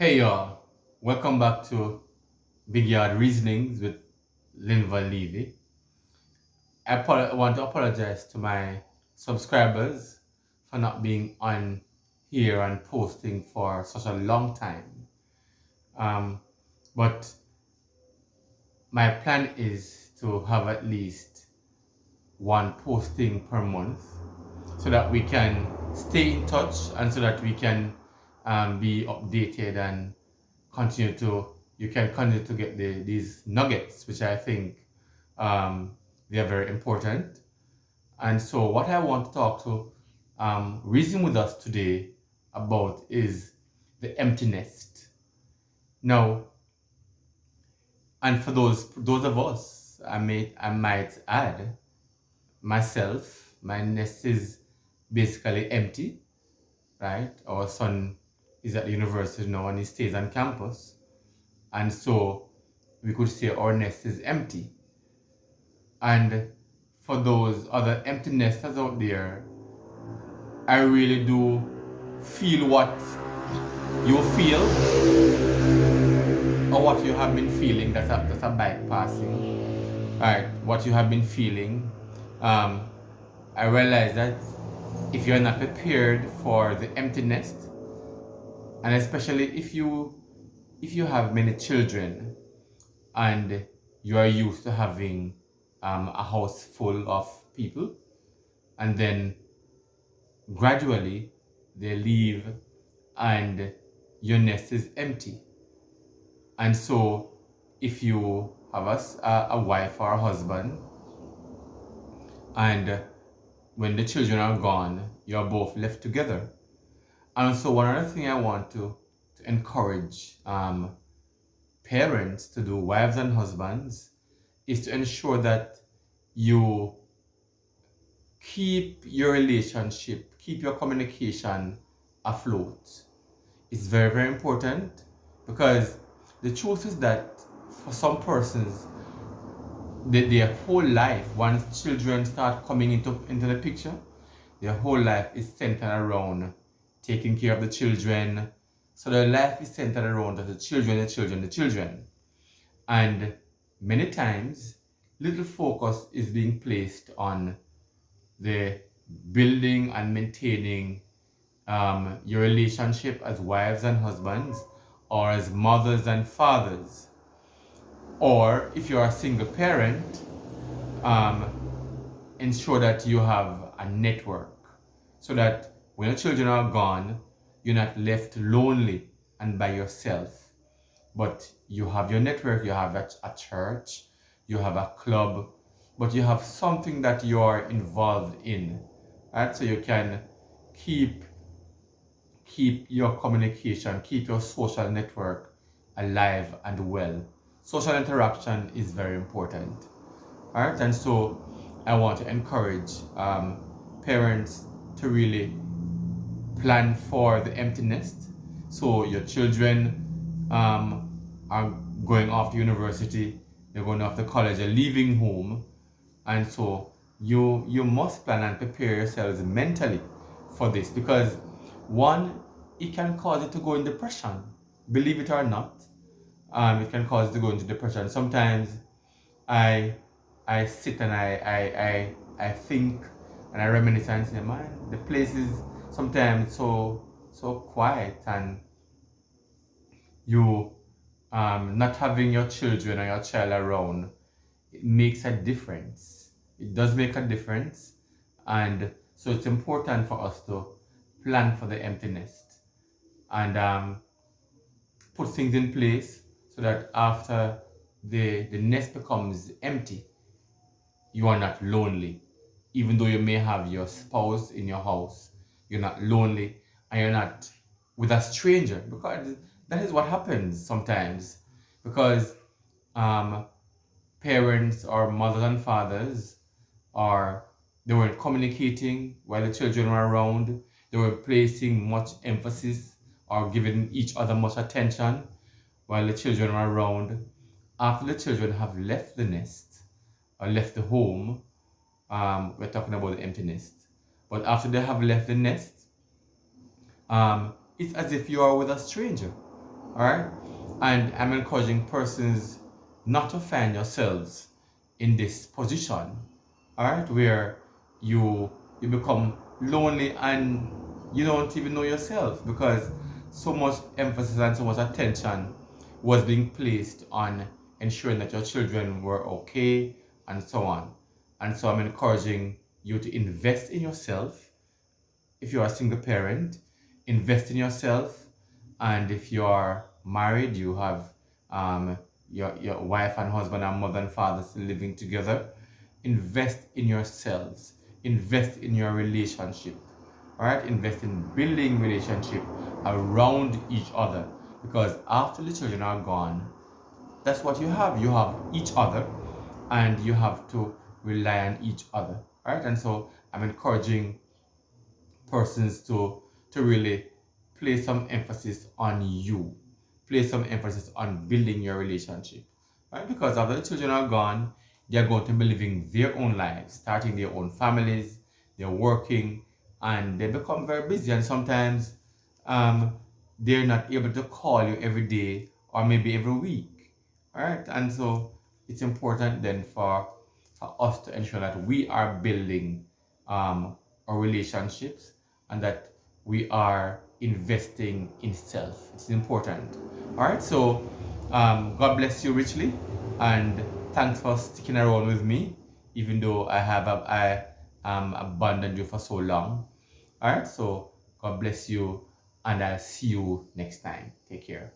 Hey y'all, welcome back to Big Yard Reasonings with Linva Levy. Want to apologize to my subscribers for not being on here and posting for such a long time. Um, but my plan is to have at least one posting per month so that we can stay in touch and so that we can be updated and continue to you can continue to get these nuggets, which I think they are very important. And so, what I want to talk to reason with us today about is the empty nest. Now, and for those of us, I might add myself, my nest is basically empty, right? Our son is at the university now and he stays on campus, and so we could say our nest is empty. And for those other empty nesters out there, I really do feel what you feel or what you have been feeling. That's a bike passing. Alright, what you have been feeling. Um, I realize that if you're not prepared for the empty nest, and especially if you have many children and you are used to having a house full of people, and then gradually they leave and your nest is empty. And so if you have a wife or a husband, and when the children are gone, you're both left together. And so one other thing I want to encourage parents to do, wives and husbands, is to ensure that you keep your relationship, keep your communication afloat. It's very, very important, because the truth is that for some persons, their whole life, once children start coming into the picture, their whole life is centered around taking care of the children. So their life is centered around the children, the children, the children. And many times, little focus is being placed on the building and maintaining your relationship as wives and husbands, or as mothers and fathers. Or if you're a single parent, um, ensure that you have a network so that when your children are gone, you're not left lonely and by yourself. But you have your network, you have a church, you have a club, but you have something that you're involved in, right? So you can keep your communication, keep your social network alive and well. Social interaction is very important. All right, and so I want to encourage parents to really plan for the empty nest. So your children are going off to university, they're going off to college, they're leaving home, and so you must plan and prepare yourselves mentally for this, because one, it can cause you to go in depression. Believe it or not, it can cause you to go into depression. Sometimes I I sit and I think and I reminisce and say, man, the place is sometimes so quiet, and you not having your children or your child around, it makes a difference. It does make a difference, and so it's important for us to plan for the empty nest and put things in place so that after the nest becomes empty, you are not lonely. Even though you may have your spouse in your house, you're not lonely and you're not with a stranger, because that is what happens sometimes. Because um, parents or mothers and fathers are they weren't communicating while the children were around. They were placing much emphasis or giving each other much attention while the children were around. After the children have left the nest or left the home, we're talking about the empty nest. But after they have left the nest, it's as if you are with a stranger. All right, and I'm encouraging persons not to find yourselves in this position, all right, where you become lonely and you don't even know yourself, because so much emphasis and so much attention was being placed on ensuring that your children were okay and so on. And so I'm encouraging you to invest in yourself. If you're a single parent, invest in yourself. And if you are married, you have your wife and husband and mother and father still living together, invest in yourselves, invest in your relationship. All right, invest in building relationship around each other, because after the children are gone, that's what you have each other, and you have to rely on each other. All right, and so I'm encouraging persons to really place some emphasis on you, place some emphasis on building your relationship, right? Because after the children are gone, they are going to be living their own lives, starting their own families, they're working, and they become very busy, and sometimes um, they're not able to call you every day or maybe every week, all right? And so it's important then for us to ensure that we are building our relationships, and that we are investing in self. It's important. All right. So God bless you richly, and thanks for sticking around with me, even though I abandoned you for so long. All right. So God bless you, and I'll see you next time. Take care.